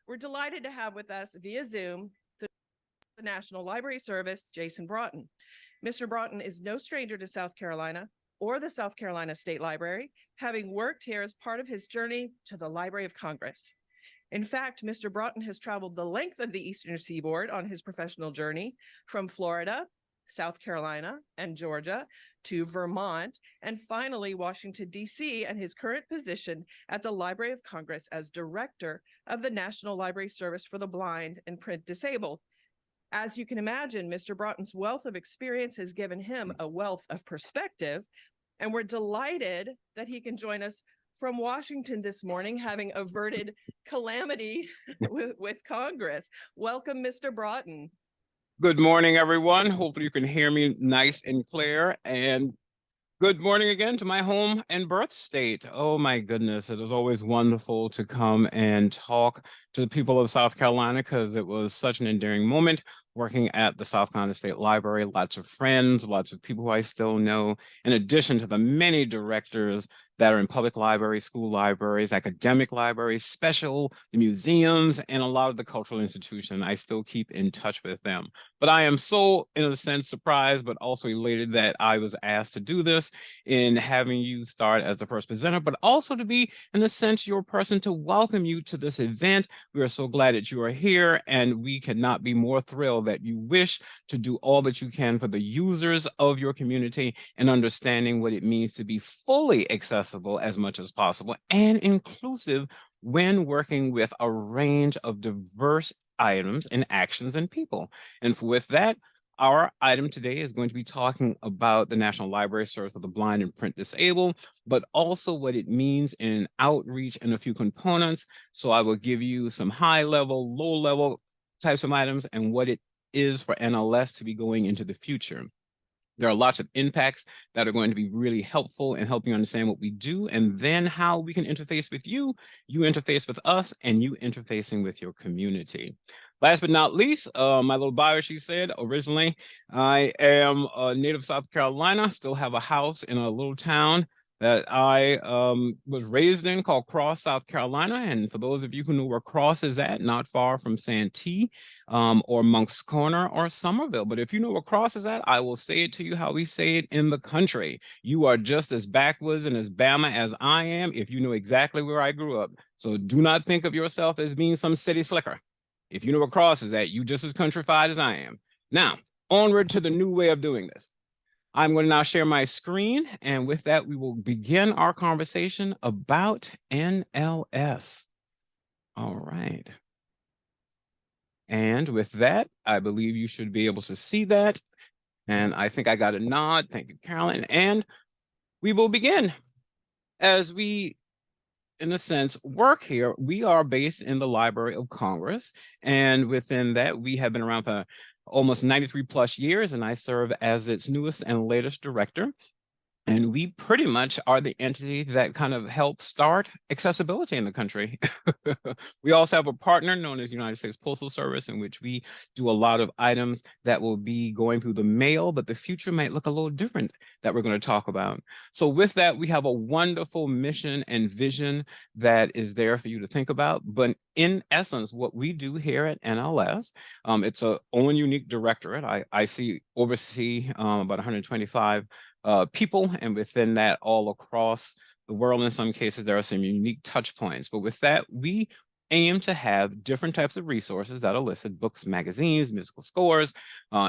We're delighted to have with us via Zoom the National Library Service, Jason Broughton. Mr. Broughton is no stranger to South Carolina or the South Carolina State Library, having worked here as part of his journey to the Library of Congress. In fact, Mr. Broughton has traveled the length of the Eastern Seaboard on his professional journey from Florida, South Carolina, and Georgia to Vermont, and finally Washington, D.C., and his current position at the Library of Congress as Director of the National Library Service for the Blind and Print Disabled. As you can imagine, Mr. Broughton's wealth of experience has given him a wealth of perspective, and we're delighted that he can join us from Washington this morning, having averted calamity with Congress. Welcome, Mr. Broughton. Good morning, everyone. Hopefully you can hear me nice and clear. And good morning again to my home and birth state. Oh my goodness, it was always wonderful to come and talk to the people of South Carolina because it was such an endearing moment working at the South Carolina State Library. Lots of friends, lots of people who I still know, in addition to the many directors that are in public libraries, school libraries, academic libraries, special museums, and a lot of the cultural institutions. I still keep in touch with them. But I am so, in a sense, surprised, but also elated that I was asked to do this in having you start as the first presenter, but also to be, in a sense, your person to welcome you to this event. We are so glad that you are here, and we cannot be more thrilled that you wish to do all that you can for the users of your community and understanding what it means to be fully accessible as much as possible and inclusive when working with a range of diverse items and actions and people. And with that, our item today is going to be talking about the National Library Service for the Blind and Print Disabled, but also what it means in outreach and a few components. So I will give you some high level, low level types of items and what it is for NLS to be going into the future. There are lots of impacts that are going to be really helpful in helping you understand what we do and then how we can interface with you, you interface with us, and you interfacing with your community. Last but not least, my little bio, she said, originally, I am a native South Carolina, still have a house in a little town that I was raised in called Cross, South Carolina. And for those of you who know where Cross is at, not far from Santee or Monk's Corner or Somerville. But if you know where Cross is at, I will say it to you how we say it in the country. You are just as backwoods and as Bama as I am if you know exactly where I grew up. So do not think of yourself as being some city slicker. If you know where Cross is at, you just as countrified as I am. Now, onward to the new way of doing this. I'm going to now share my screen, and with that, we will begin our conversation about NLS. All right. And with that, I believe you should be able to see that. And I think I got a nod. Thank you, Carolyn. And we will begin. As we, in a sense, work here, we are based in the Library of Congress. And within that, we have been around for almost 93 plus years, and I serve as its newest and latest director. And we pretty much are the entity that kind of helps start accessibility in the country. We also have a partner known as United States Postal Service, in which we do a lot of items that will be going through the mail, but the future might look a little different that we're going to talk about. So with that, we have a wonderful mission and vision that is there for you to think about. But in essence, what we do here at NLS, it's a own unique directorate. I oversee about 125 people, and within that, all across the world, in some cases, there are some unique touch points. But with that, we aim to have different types of resources that are listed: books, magazines, musical scores,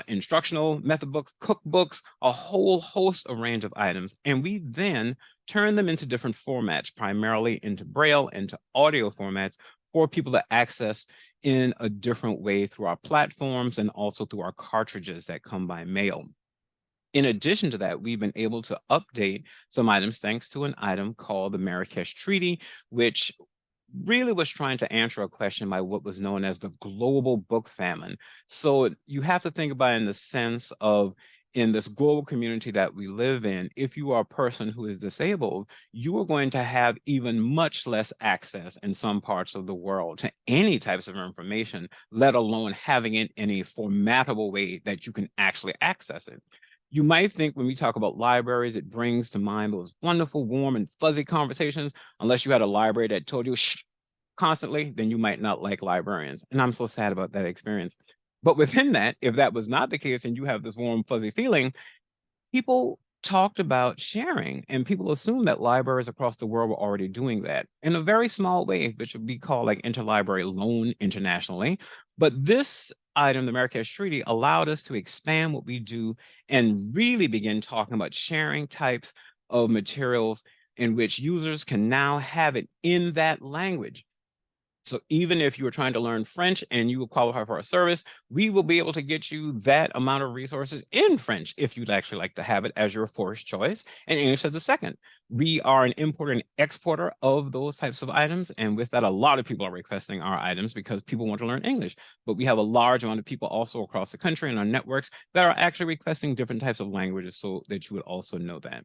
instructional method books, cookbooks, a whole host of range of items. And we then turn them into different formats, primarily into Braille, into audio formats for people to access in a different way through our platforms and also through our cartridges that come by mail. In addition to that, we've been able to update some items thanks to an item called the Marrakesh Treaty, which really was trying to answer a question by what was known as the global book famine. So you have to think about it in the sense of, in this global community that we live in, if you are a person who is disabled, you are going to have even much less access in some parts of the world to any types of information, let alone having it in a formatable way that you can actually access it. You might think when we talk about libraries, it brings to mind those wonderful, warm, and fuzzy conversations, unless you had a library that told you, shh, constantly, then you might not like librarians. And I'm so sad about that experience. But within that, if that was not the case and you have this warm, fuzzy feeling, people talked about sharing, and people assumed that libraries across the world were already doing that in a very small way, which would be called like interlibrary loan internationally. But this item, the Marrakesh Treaty, allowed us to expand what we do and really begin talking about sharing types of materials in which users can now have it in that language. So even if you are trying to learn French and you will qualify for our service, we will be able to get you that amount of resources in French if you'd actually like to have it as your first choice, and English as a second. We are an importer and exporter of those types of items. And with that, a lot of people are requesting our items because people want to learn English. But we have a large amount of people also across the country in our networks that are actually requesting different types of languages, so that you would also know that.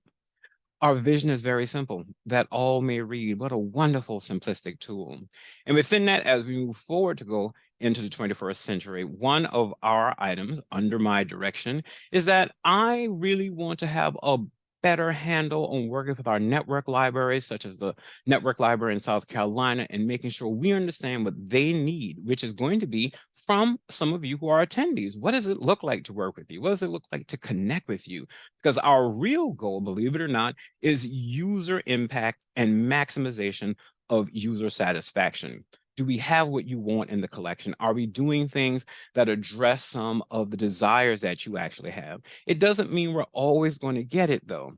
Our vision is very simple, that all may read. What a wonderful, simplistic tool. And within that, as we move forward to go into the 21st century, one of our items under my direction is that I really want to have a better handle on working with our network libraries, such as the Network Library in South Carolina, and making sure we understand what they need, which is going to be from some of you who are attendees. What does it look like to work with you? What does it look like to connect with you? Because our real goal, believe it or not, is user impact and maximization of user satisfaction. Do we have what you want in the collection? Are we doing things that address some of the desires that you actually have? It doesn't mean we're always going to get it, though.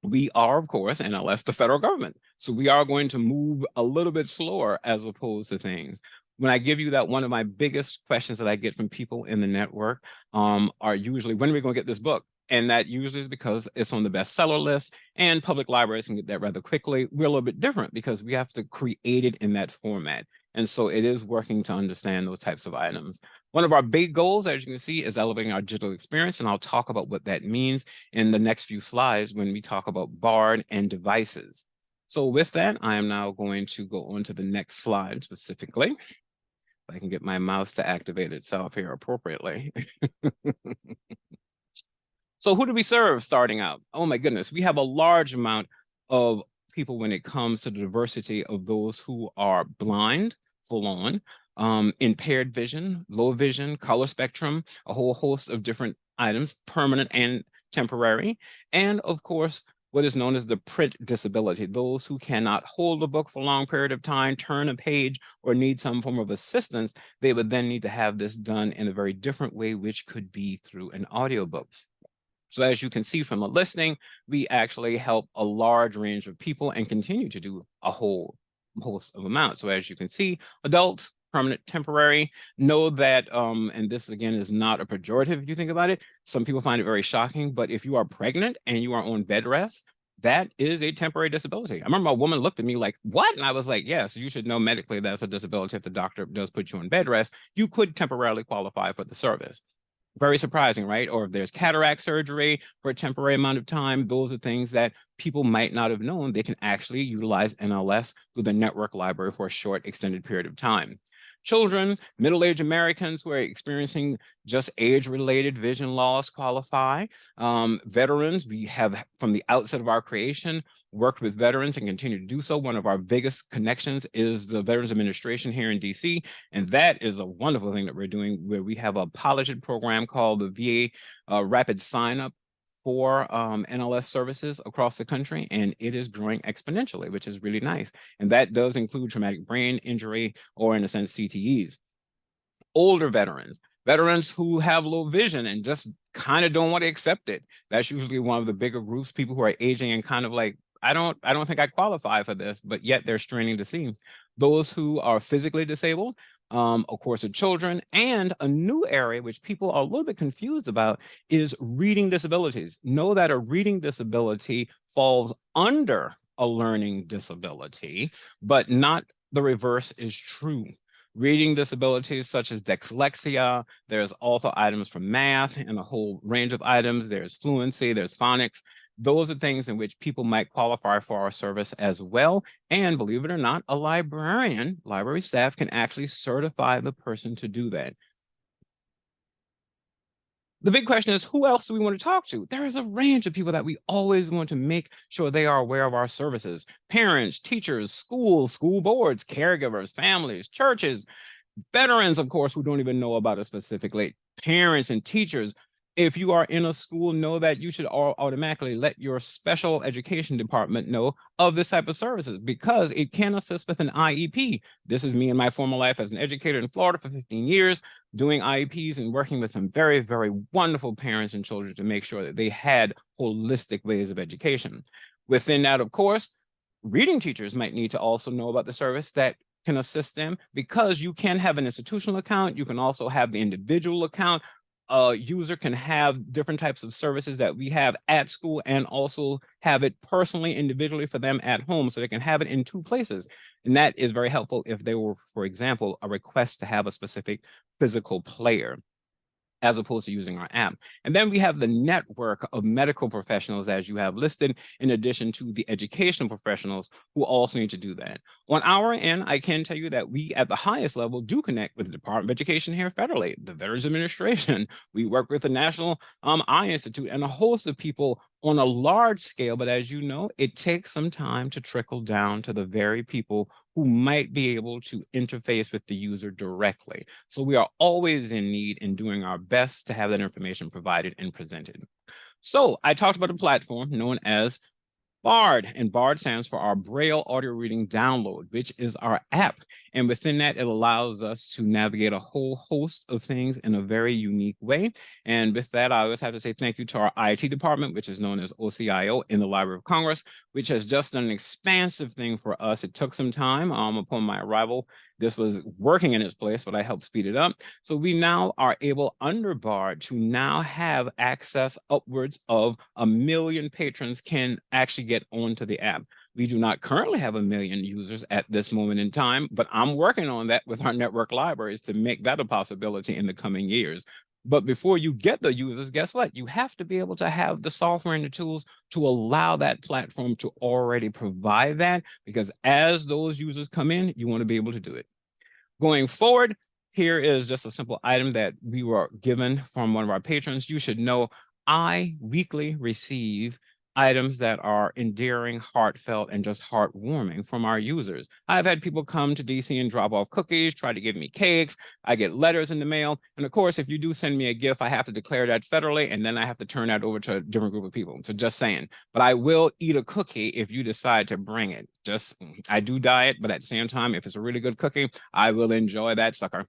We are, of course, NLS, the federal government. So we are going to move a little bit slower as opposed to things. When I give you that, one of my biggest questions that I get from people in the network are usually, when are we going to get this book? And that usually is because it's on the bestseller list, and public libraries can get that rather quickly. We're a little bit different because we have to create it in that format. And so it is working to understand those types of items. One of our big goals, as you can see, is elevating our digital experience. And I'll talk about what that means in the next few slides when we talk about BARD and devices. So with that, I am now going to go on to the next slide specifically. If I can get my mouse to activate itself here appropriately. So who do we serve starting out? Oh my goodness, we have a large amount of people when it comes to the diversity of those who are blind, full on, impaired vision, low vision, color spectrum, a whole host of different items, permanent and temporary, and of course, what is known as the print disability, those who cannot hold a book for a long period of time, turn a page, or need some form of assistance. They would then need to have this done in a very different way, which could be through an audiobook. So as you can see from the listing, we actually help a large range of people and continue to do a whole host of amounts. So as you can see, adults, permanent, temporary, know that, and this again is not a pejorative if you think about it. Some people find it very shocking, but if you are pregnant and you are on bed rest, that is a temporary disability. I remember a woman looked at me like, what? And I was like, yes, you should know medically that's a disability. If the doctor does put you on bed rest, you could temporarily qualify for the service. Very surprising, right? Or if there's cataract surgery for a temporary amount of time, those are things that people might not have known. They can actually utilize NLS through the network library for a short, extended period of time. Children, middle-aged Americans who are experiencing just age-related vision loss qualify. Veterans, we have from the outset of our creation worked with veterans and continue to do so. One of our biggest connections is the Veterans Administration here in DC, and that is a wonderful thing that we're doing, where we have a piloted program called the VA Rapid Sign Up for NLS services across the country, and it is growing exponentially, which is really nice. And that does include traumatic brain injury, or in a sense, CTEs. Older veterans, veterans who have low vision and just kind of don't want to accept it. That's usually one of the bigger groups, people who are aging and kind of like, I don't think I qualify for this, but yet they're straining to see. Those who are physically disabled, of course, the children, and a new area which people are a little bit confused about is reading disabilities. Know that a reading disability falls under a learning disability, but not the reverse is true. Reading disabilities such as dyslexia, there's also items for math and a whole range of items. There's fluency, there's phonics. Those are things in which people might qualify for our service as well. And believe it or not, a librarian, library staff can actually certify the person to do that. The big question is, who else do we want to talk to? There is a range of people that we always want to make sure they are aware of our services. Parents, teachers, schools, school boards, caregivers, families, churches, veterans, of course, who don't even know about it specifically, parents and teachers. If you are in a school, know that you should automatically let your special education department know of this type of services because it can assist with an IEP. This is me in my former life as an educator in Florida for 15 years, doing IEPs and working with some very, very wonderful parents and children to make sure that they had holistic ways of education. Within that, of course, reading teachers might need to also know about the service that can assist them because you can have an institutional account. You can also have the individual account. A user can have different types of services that we have at school and also have it personally, individually for them at home. So they can have it in two places. And that is very helpful if they were, for example, a request to have a specific physical player, as opposed to using our app. And then we have the network of medical professionals, as you have listed, in addition to the educational professionals who also need to do that. On our end, I can tell you that we at the highest level do connect with the Department of Education here federally, the Veterans Administration. We work with the National Eye Institute and a host of people on a large scale. But as you know, it takes some time to trickle down to the very people who might be able to interface with the user directly. So we are always in need in doing our best to have that information provided and presented. So I talked about a platform known as BARD, and BARD stands for our Braille Audio Reading Download, which is our app. And within that, it allows us to navigate a whole host of things in a very unique way. And with that, I always have to say thank you to our IT department, which is known as OCIO in the Library of Congress, which has just done an expansive thing for us. It took some time upon my arrival. This was working in its place, but I helped speed it up. So we now are able under BARD to now have access upwards of 1 million patrons can actually get onto the app. We do not currently have 1 million users at this moment in time, but I'm working on that with our network libraries to make that a possibility in the coming years. But before you get the users, guess what? You have to be able to have the software and the tools to allow that platform to already provide that, because as those users come in, you want to be able to do it. Going forward, here is just a simple item that we were given from one of our patrons. You should know I weekly receive items that are endearing, heartfelt, and just heartwarming from our users. I've had people come to DC and drop off cookies, try to give me cakes. I get letters in the mail. And of course, if you do send me a gift, I have to declare that federally, and then I have to turn that over to a different group of people. So just saying, but I will eat a cookie if you decide to bring it. I do diet, but at the same time, if it's a really good cookie, I will enjoy that sucker.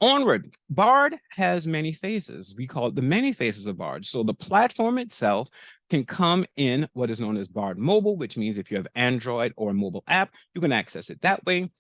Onward, BARD has many faces. We call it the many faces of BARD. So the platform itself can come in what is known as BARD Mobile, which means if you have Android or a mobile app, you can access it that way.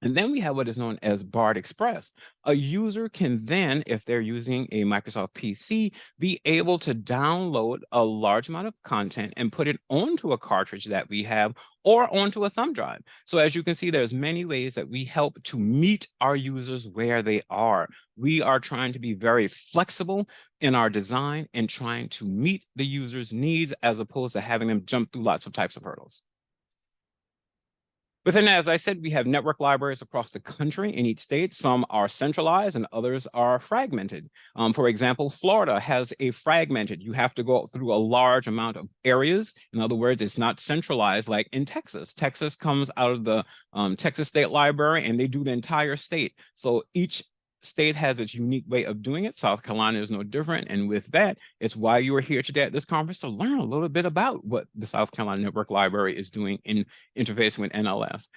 And then we have what is known as BARD Express. A user can then, if they're using a Microsoft PC, be able to download a large amount of content and put it onto a cartridge that we have or onto a thumb drive. So as you can see, there's many ways that we help to meet our users where they are. We are trying to be very flexible in our design and trying to meet the user's needs as opposed to having them jump through lots of types of hurdles. Within that, as I said, we have network libraries across the country in each state. Some are centralized and others are fragmented. For example, Florida has a fragmented. You have to go through a large amount of areas. In other words, it's not centralized like in Texas. Texas comes out of the Texas State Library and they do the entire state. So each state has its unique way of doing it. South Carolina is no different. And with that, it's why you are here today at this conference, to learn a little bit about what the South Carolina Network Library is doing in interfacing with NLS.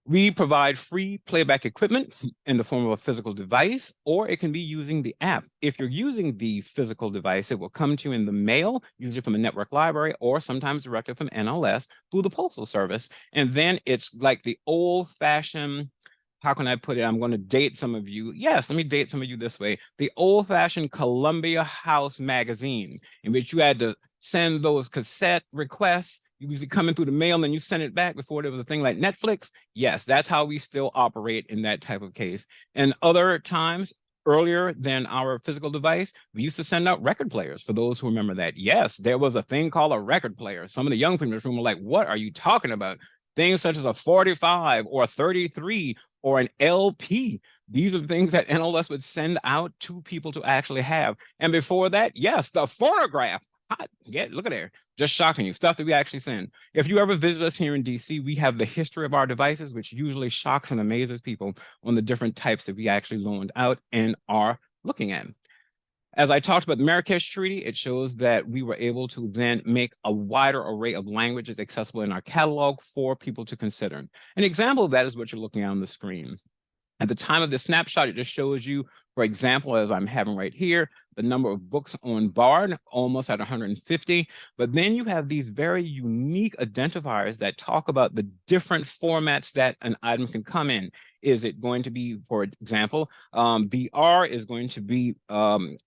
We provide free playback equipment in the form of a physical device, or it can be using the app. If you're using the physical device, it will come to you in the mail, usually from a network library, or sometimes directly from NLS through the Postal Service. And then it's like the old-fashioned, how can I put it? I'm going to date some of you. Yes, let me date some of you this way. The old-fashioned Columbia House magazine, in which you had to send those cassette requests. You usually come in through the mail and then you send it back before there was a thing like Netflix. Yes, that's how we still operate in that type of case. And other times, earlier than our physical device, we used to send out record players. For those who remember that, yes, there was a thing called a record player. Some of the young people in this room were like, what are you talking about? Things such as a 45 or a 33 or an LP. These are the things that NLS would send out to people to actually have. And before that, yes, the phonograph. Yeah, look at there. Just shocking you. Stuff that we actually send. If you ever visit us here in DC, we have the history of our devices, which usually shocks and amazes people on the different types that we actually loaned out and are looking at. As I talked about the Marrakesh Treaty, it shows that we were able to then make a wider array of languages accessible in our catalog for people to consider. An example of that is what you're looking at on the screen. At the time of this snapshot, it just shows you, for example, as I'm having right here, the number of books on Bard, almost at 150. But then you have these very unique identifiers that talk about the different formats that an item can come in. Is it going to be, for example, BR is going to be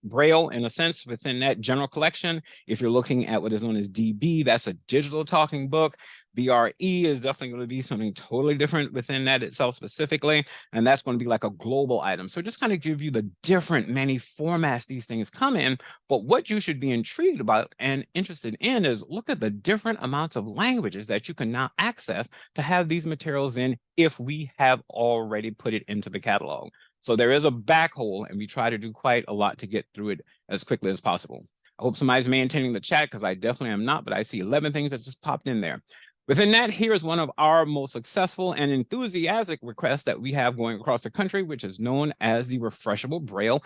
Braille in a sense within that general collection. If you're looking at what is known as DB, that's a digital talking book. BRE is definitely going to be something totally different within that itself specifically, and that's going to be like a global item. So just kind of give you the different many formats these things come in, but what you should be intrigued about and interested in is look at the different amounts of languages that you can now access to have these materials in if we have already put it into the catalog. So there is a back hole, and we try to do quite a lot to get through it as quickly as possible. I hope somebody's maintaining the chat because I definitely am not, but I see 11 things that just popped in there. Within that, here is one of our most successful and enthusiastic requests that we have going across the country, which is known as the Refreshable Braille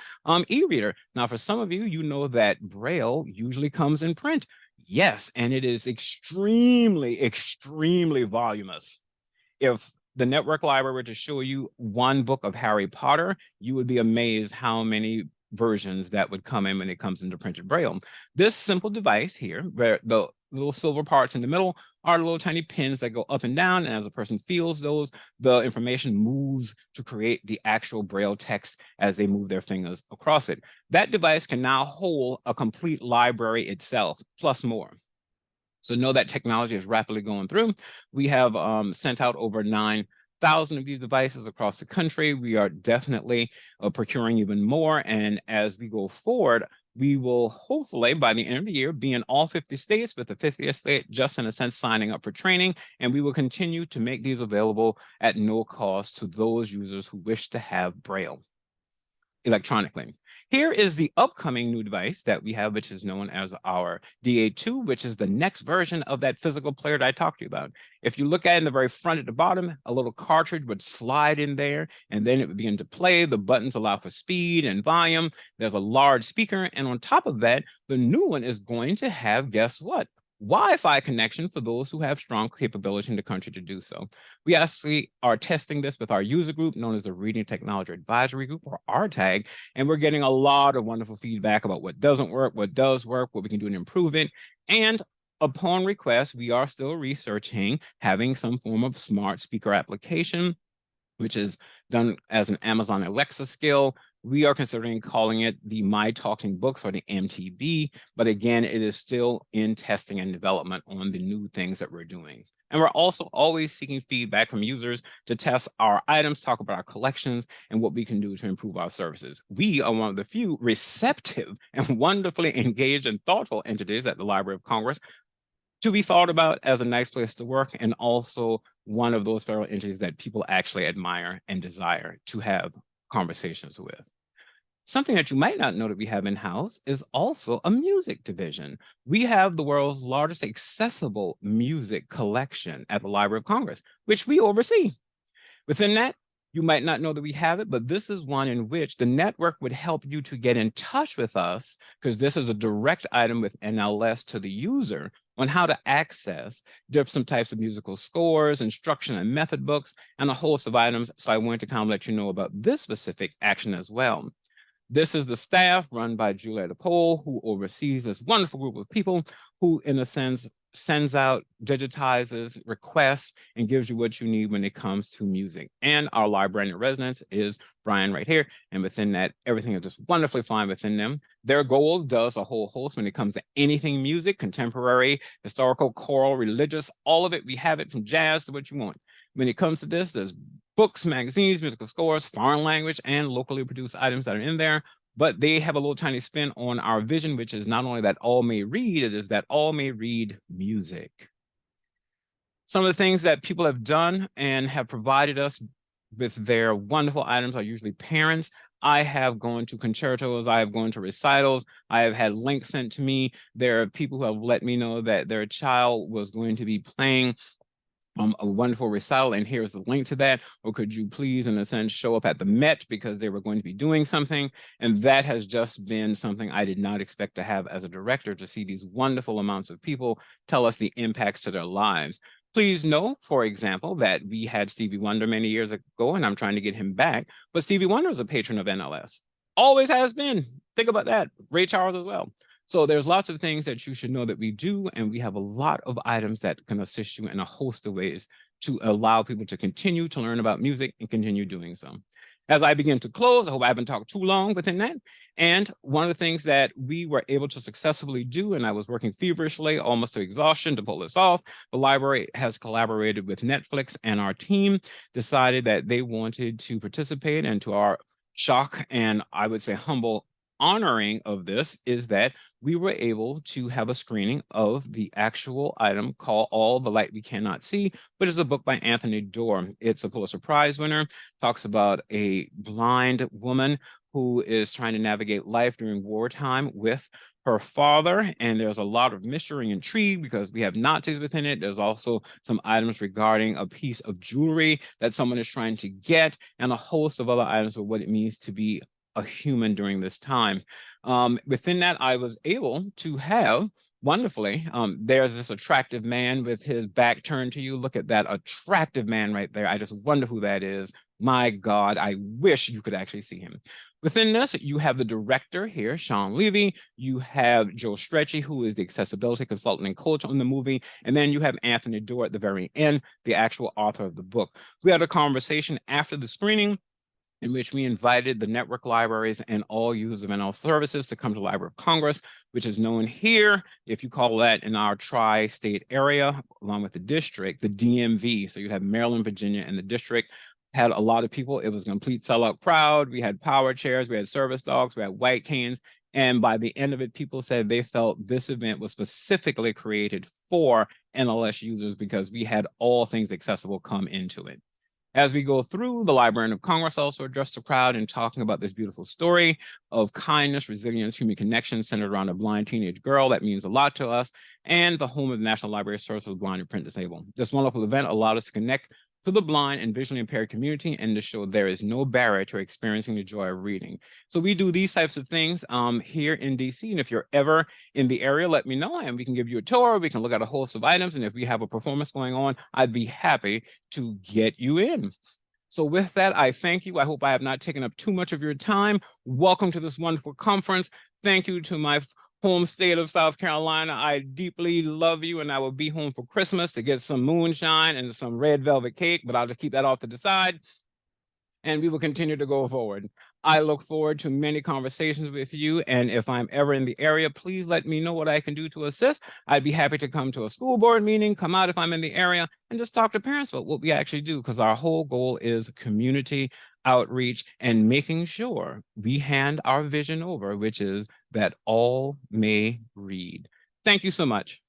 e-reader. Now, for some of you, you know that Braille usually comes in print. Yes, and it is extremely, extremely voluminous. If the network library were to show you one book of Harry Potter, you would be amazed how many versions that would come in when it comes into printed Braille. This simple device here, where the little silver parts in the middle are little tiny pins that go up and down, and as a person feels those, the information moves to create the actual Braille text as they move their fingers across it. That device can now hold a complete library itself, plus more. So know that technology is rapidly going through. We have sent out over 9,000 of these devices across the country. We are definitely procuring even more. And as we go forward, we will hopefully, by the end of the year, be in all 50 states, with the 50th state just in a sense signing up for training. And we will continue to make these available at no cost to those users who wish to have Braille electronically. Here is the upcoming new device that we have, which is known as our DA2, which is the next version of that physical player that I talked to you about. If you look at it in the very front at the bottom, a little cartridge would slide in there, and then it would begin to play. The buttons allow for speed and volume. There's a large speaker, and on top of that, the new one is going to have, guess what? Wi-Fi connection for those who have strong capability in the country to do so. We actually are testing this with our user group known as the Reading Technology Advisory Group, or RTAG, and we're getting a lot of wonderful feedback about what doesn't work, what does work, what we can do to improve it. And upon request, we are still researching having some form of smart speaker application, which is done as an Amazon Alexa skill. We are considering calling it the My Talking Books, or the MTB, but again, it is still in testing and development on the new things that we're doing. And we're also always seeking feedback from users to test our items, talk about our collections, and what we can do to improve our services. We are one of the few receptive and wonderfully engaged and thoughtful entities at the Library of Congress to be thought about as a nice place to work, and also one of those federal entities that people actually admire and desire to have conversations with. Something that you might not know that we have in-house is also a music division. We have the world's largest accessible music collection at the Library of Congress, which we oversee. Within that, you might not know that we have it, but this is one in which the network would help you to get in touch with us, because this is a direct item with NLS to the user on how to access different types of musical scores, instruction and method books, and a host of items. So I wanted to kind of let you know about this specific action as well. This is the staff run by Julietta Pohl, who oversees this wonderful group of people who, in a sense, sends out, digitizes, requests, and gives you what you need when it comes to music. And our librarian in residence is Brian right here. And within that, everything is just wonderfully fine within them. Their goal does a whole host when it comes to anything music, contemporary, historical, choral, religious, all of it. We have it from jazz to what you want. When it comes to this, there's books, magazines, musical scores, foreign language, and locally produced items that are in there. But they have a little tiny spin on our vision, which is not only that all may read, it is that all may read music. Some of the things that people have done and have provided us with their wonderful items are usually parents. I have gone to concertos, I have gone to recitals, I have had links sent to me. There are people who have let me know that their child was going to be playing a wonderful recital, and here's the link to that. Or could you please, in a sense, show up at the Met because they were going to be doing something? And that has just been something I did not expect to have as a director, to see these wonderful amounts of people tell us the impacts to their lives. Please know, for example, that we had Stevie Wonder many years ago, and I'm trying to get him back. But Stevie Wonder is a patron of NLS. Always has been. Think about that. Ray Charles as well. So there's lots of things that you should know that we do, and we have a lot of items that can assist you in a host of ways to allow people to continue to learn about music and continue doing so. As I begin to close, I hope I haven't talked too long within that. And one of the things that we were able to successfully do, and I was working feverishly, almost to exhaustion, to pull this off, the library has collaborated with Netflix, and our team decided that they wanted to participate. And to our shock, and I would say humble honoring of this, is that we were able to have a screening of the actual item called All the Light We Cannot See, which is a book by Anthony Doerr. It's a Pulitzer Prize winner, talks about a blind woman who is trying to navigate life during wartime with her father. And there's a lot of mystery and intrigue because we have Nazis within it. There's also some items regarding a piece of jewelry that someone is trying to get, and a host of other items of what it means to be a human during this time. Within that, I was able to have, wonderfully, there's this attractive man with his back turned to you. Look at that attractive man right there. I just wonder who that is. My God, I wish you could actually see him. Within this, you have the director here, Sean Levy. You have Joe Stretchy, who is the accessibility consultant and coach on the movie. And then you have Anthony Doerr at the very end, the actual author of the book. We had a conversation after the screening in which we invited the network libraries and all users of NL services to come to the Library of Congress, which is known here, if you call that in our tri-state area, along with the district, the DMV. So you have Maryland, Virginia, and the district. Had a lot of people. It was a complete sellout crowd. We had power chairs, we had service dogs, we had white canes. And by the end of it, people said they felt this event was specifically created for NLS users because we had all things accessible come into it. As we go through, the Librarian of Congress also addressed the crowd in talking about this beautiful story of kindness, resilience, human connection centered around a blind teenage girl that means a lot to us, and the home of the National Library Service for the Blind and Print Disabled. This wonderful event allowed us to connect to the blind and visually impaired community and to show there is no barrier to experiencing the joy of reading. So we do these types of things here in DC. And if you're ever in the area, let me know and we can give you a tour. We can look at a host of items. And if we have a performance going on, I'd be happy to get you in. So with that, I thank you. I hope I have not taken up too much of your time. Welcome to this wonderful conference. Thank you to my home state of South Carolina. I deeply love you, and I will be home for Christmas to get some moonshine and some red velvet cake, but I'll just keep that off to the side. And we will continue to go forward. I look forward to many conversations with you. And if I'm ever in the area, please let me know what I can do to assist. I'd be happy to come to a school board meeting, come out if I'm in the area, and just talk to parents about what we actually do, because our whole goal is community outreach and making sure we hand our vision over, which is that all may read. Thank you so much.